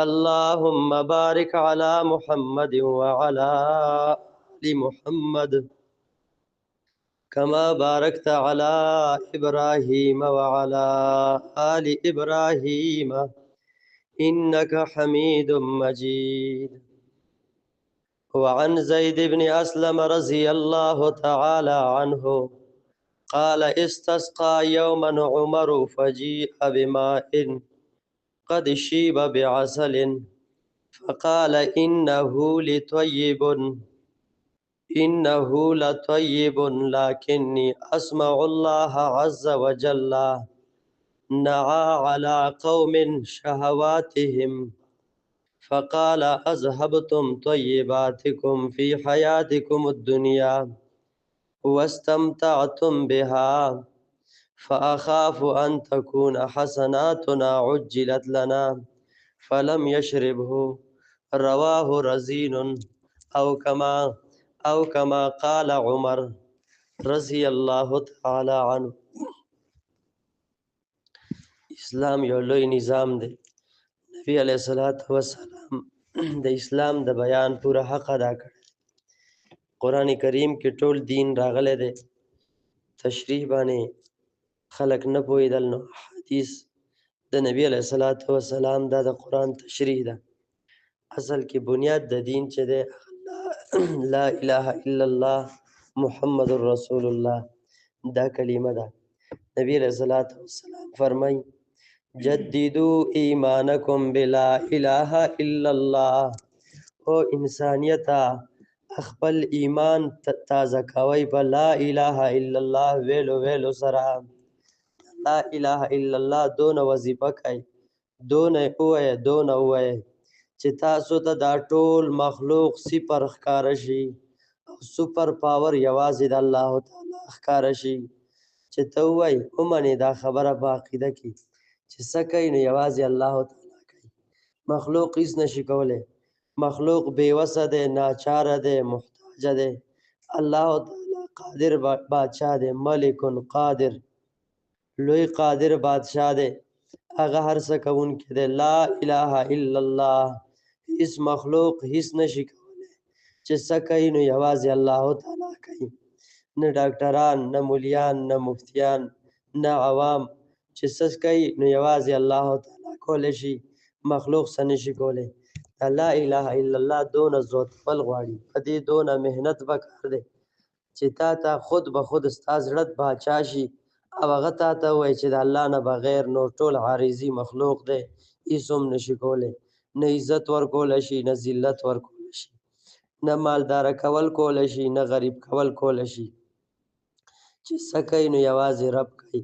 اللهم بارك على محمد وعلى آل محمد كما باركت على إبراهيم وعلى آل إبراهيم إنك حميد مجيد. وعن زيد بن أسلم رضي الله تعالى عنه قال استسقى يوما عمر فجيء بماء قد شيب بعسل فقال إنه لطيب لكني أسمع الله عز وجل نعى على قوم شهواتهم فقال أذهبتم طيباتكم في حياتكم الدنيا واستمتعتم بها فأخاف أن تكون حسناتنا عجلت لنا فلم يشربه. رواه رزين أو كما قال عمر رضی الله تعالی عنه. اسلام یو لوی نظام دی. نبی علیہ الصلوۃ والسلام د اسلام د بیان پورا حق ادا کړی. قرآن کریم کې ټول دین راغلی دی. تشریح باندې خلق نه پوهېدل، نو حدیث د نبی علیہ الصلوۃ والسلام دا د قرآن تشریح ده. اصل کې بنیاد د دین چې دی لا اله الا الله محمد رسول الله دا کلمه ده. نبی علیہ الصلوۃ والسلام فرمای جددو ایمانکم بلا الہ الا اللہ. او انسانیتا خپل ایمان تازه کوي په لا اله الا الله ویلو ویلو سره. لا اله الا الله دون وظیفه کوي، دون اوه چې تاسو ته دا ټول مخلوق سپر ښکاره شي او سپر پاور یوازې د الله تعالی ښکاره شي. چې ته وایي ومنې دا خبره په عقیده کې چې څه کوي نو یوازې الله تعالی کوي. مخلوق هیڅ نشي کولی. مخلوق بېوسه دی، ناچاره دی، محتاجه دی. الله تعالی قادر بادشاه دی، ملک قادر، لوی قادر بادشاه دی. هغه هر څه کوونکی دی. لا اله الا الله. هیڅ مخلوق هیڅ نشي کولی. چې څه کوي نو یوازې الله تعالی کوي. نه ډاکټران، نه مولیان، نه مفتیان، نه عوام. چې څه کوي نو یوازې الله تعالی کولی شي. مخلوق څه نشي کولی. لا اله الا الله دونه زوتفل غواړي، په دې دونه محنت پکار دی چې تا ته خود به خود ستا زړه باچا شي او هغه تا ته ووایي چې د الله نه بغیر نو ټول عارضي مخلوق دی، هېڅ هم نشي کولی. نه عزت ورکولی شي، نه ذلت ورکولی شي، نه مالداره کول کولی شي، نه غریب کول کولی شي. چې څه کوي نو یوازې رب کوي.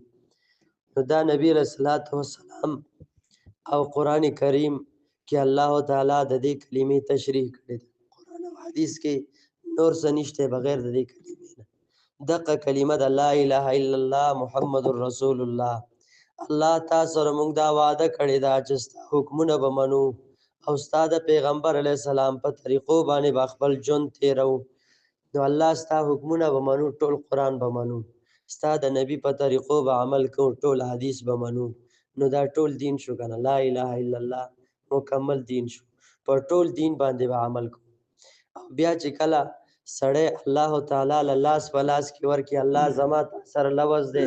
نو دا نبی علیہ الصلوۃ والسلام او قرآن کریم کې الله تعالی د دې کلمې تشریح کړې ده. قرآن او حدیث کې نور څه نشته بغیر د دې کلمې نه. دغه کلمه د لا اله الا الله محمد رسول الله. الله تاسو سره موږ دا وعده کړې ده چې ستا حکمونه به منو او ستا د پیغمبر علیه السلام په طریقو باندې به خپل ژوند تېرو. نو الله ستا حکمونه به منو، ټول قرآن به منو، ستا د نبی په طریقو به عمل کوو، ټول حدیث به منو. نو دا ټول دین شو کنه. لا اله الا الله مکمل دین شو. پر ټول دین باندې به عمل کوو. او بیا چې کله سړی الله تعالی له لاس په لاس کې ورکړي، الله زما سره لوز دی،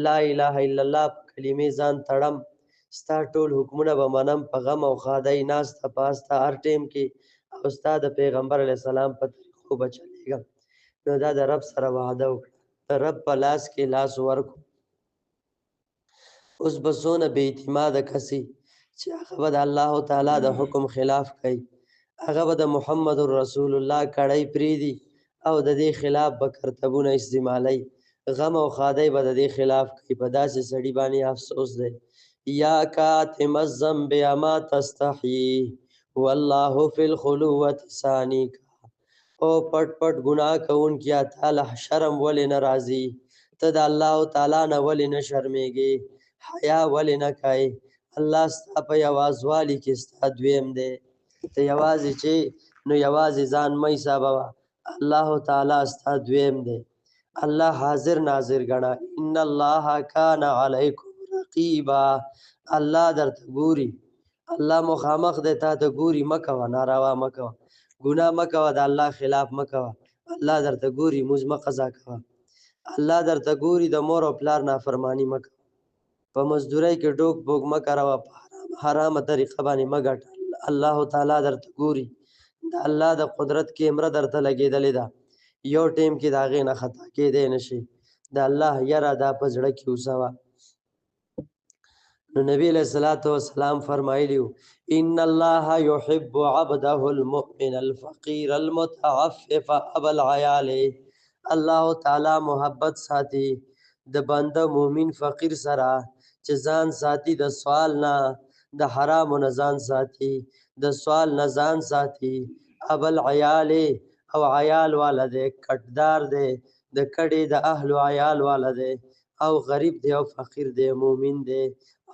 لا اله الا الله کلمې ځان تړم، ستا ټول حکمونه به منم، په غم او ښادۍ ناسته پاسته هر ټیم کې، او ستا د پیغمبر علیه السلام په طریقو به چلېږم. نو دا د رب سره وعده وکړه. د رب په لاس کې لاس ورکړو. اوس به څونه بې اعتماده کسي چې هغه به د الله تعالی د حکم خلاف کوي. هغه به د محمد رسول الله کړۍ پرېږدي او د دې خلاف به کرتبونه استعمالوي. غم او ښادۍ به د دې خلاف کوي. په داسې سړي باندې افسوس دی. یا کاتم الذنب اما تستحیي والله فی الخلوة ثانیک. او پټ پټ ګناه کوونکیا تعالی شرم ولې نه راځي؟ ته د الله تعالی نه ولې نه شرمېږې؟ حیا ولې نه کوې؟ الله ستا په یوازوالي کې ستا دویم دی. ته یوازې چې نو یوازې ځان مه حسابوه، الله تعالی ستا دویم دی. الله حاضر ناظر ګڼه. ان الله کان علیکم رقیبا. الله درته ګوري الله مخامخ دی تا ته ګوري مه کوه ناروا مه کوه ګناه مه کوه د الله خلاف مه کوه الله درته ګوري مونځ مه قضا کوه الله درته ګوري د مور او پلار نافرماني مه کوه په مزدورۍ کې ډوک بوک مه کاروه په حرامه طریقه باندې مه ګټه الله تعالی درته ګوري د الله د قدرت کیمره درته لګېدلې ده یو ټیم کې د هغې نه خطا کېدی نه شي د الله یره دا په زړه کې اوسوه نو نبی علیہ الصلوۃ والسلام فرمایلی ان الله يحب عبده المؤمن الفقير المتعفف ابو العيال الله تعالی محبت ساتي د بنده مومن فقیر سره چې ځان ساتي د سوال نه د حرام نه ځان ساتي د سوال نه ځان ساتي ابو العيال او عيال والده کټدار دی د کډې د اهل عيال والده او غریب دی او فقیر دی مومن دی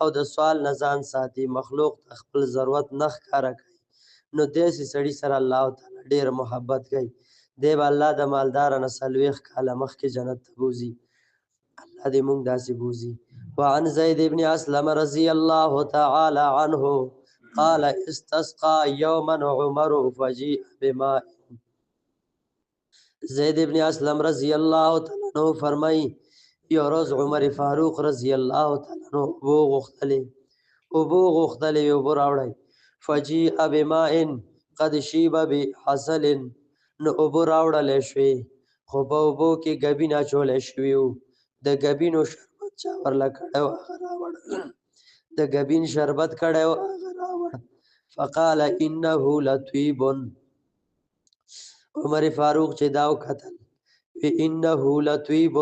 او د سوال نه ځان ساتي مخلوق خپل ضرورت نه ښکاره کوي نو داسې سړي سره الله تعالی ډېر محبت کوي دی به الله د مالداره نه 40 کاله مخکې جنت ته بوځي الله دې موږ داسې بوځي وعن زید بن اسلم رضی الله تعالی عنه قال استسقى يوما عمر فجيء بماء زید بن اسلم رضی الله تعالی عنہ فرمایي یو ورځ عمر فاروق رضی الله تعالی عنہ اوبو غوښتلې اوبه راوړی فجیء بماء قد شیب بحصل نو اوبه راوړلی شوې خو په اوبو کې ګبین اچولی شوي وو د ګبینو شربت چا ورله کړی و هغه راوړ د ګبین شربت کړی و هغه راوړ فقال انه لطیب عمر فاروق چې دا وکتل وی انه لطیب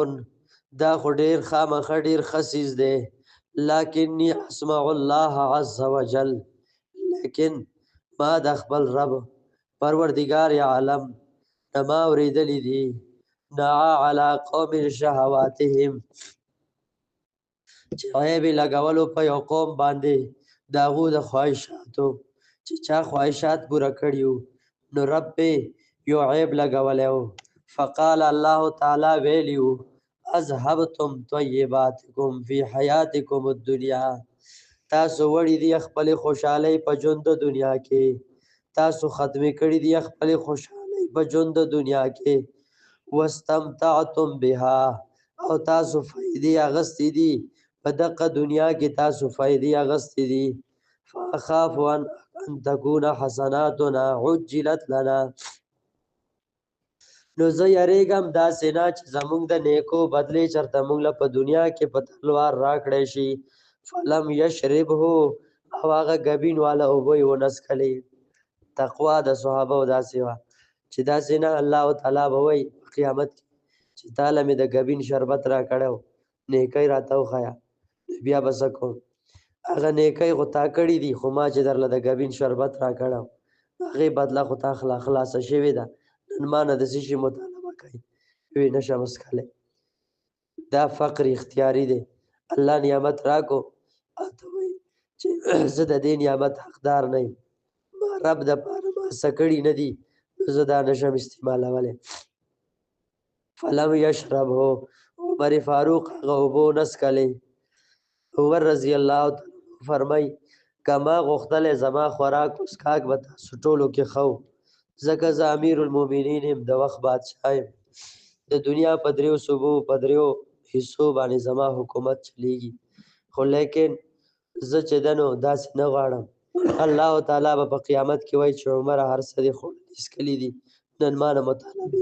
دا خو ډیر خامخه ډیر خسیز دی لکنی اسمع الله عز وجل لیکن ما د خپل رب پروردگار عالم نما اوریدلی دی نعا علی قوم شهواتهم چې عیب لګولو په یو قوم باندې د هغو د خواهشاتو چې چا خواهشات پوره کړي نو رب یو عیب لګولی و فقال الله تعالی ویلی و اذهبتم طیباتکم فی حیاتکم الدنیا تاسو وړي دي خپل خوشحالۍ په ژوند د دنیا کې تاسو ختمې کړي دي خپل خوشحالۍ په ژوند د دنیا کې واستمتعتم بها او تاسو فائدې اغستې دي په دغه دنیا کې تاسو فائدې اغستې دي فاخاف ان تكون حسناتنا عجلت لنا نو زه یریږم داسې نه چې زموږ د نیکو بدلې چرته موږ له په دنیا کې په تلوار راکړی شي فلم یشربه او هغه ګبین والا اوبه یې ونڅکلې تقوا د صحابه داسې وه چې داسې نه الله تعالی به وایي په قیامت کې چې تاله مې د ګبین شربت را کړی نیکۍ راته وښیه بیا به څه کوم هغه نیکۍ خو تا کړي دي خو ما چې درله د ګبین شربت را کړی هغې بدله خو تا خلاصه شوې ده نن ما نه د څه شي مطالبه کوي وی نشم څښلی دا فقر اختیاري دی الله نعمت راکو اته وایي چې زه د دې نعمت حقدار نه یم ما رب دپاره ما څه کړي نه دي زه دا نشم استعمالولی فلم یشربه عمر فاروق هغه اوبه ونڅکلې عمر رضی الله تعالی فرمایي که ما غوښتلی زما خوراک اسکاک به تاسو ټولو کې ښه ځکه زه امیر المؤمنین یم د وخت بادشاه یم د دنیا په دریو صوبو په دریو حصو باندې زما حکومت چلیږي خو لیکن زه چې ده نو داسې نه غواړم الله تعالی به په قیامت کې وایي چې عمر هر څه دې خوړلي څښلي دي نن ما نه مطالبه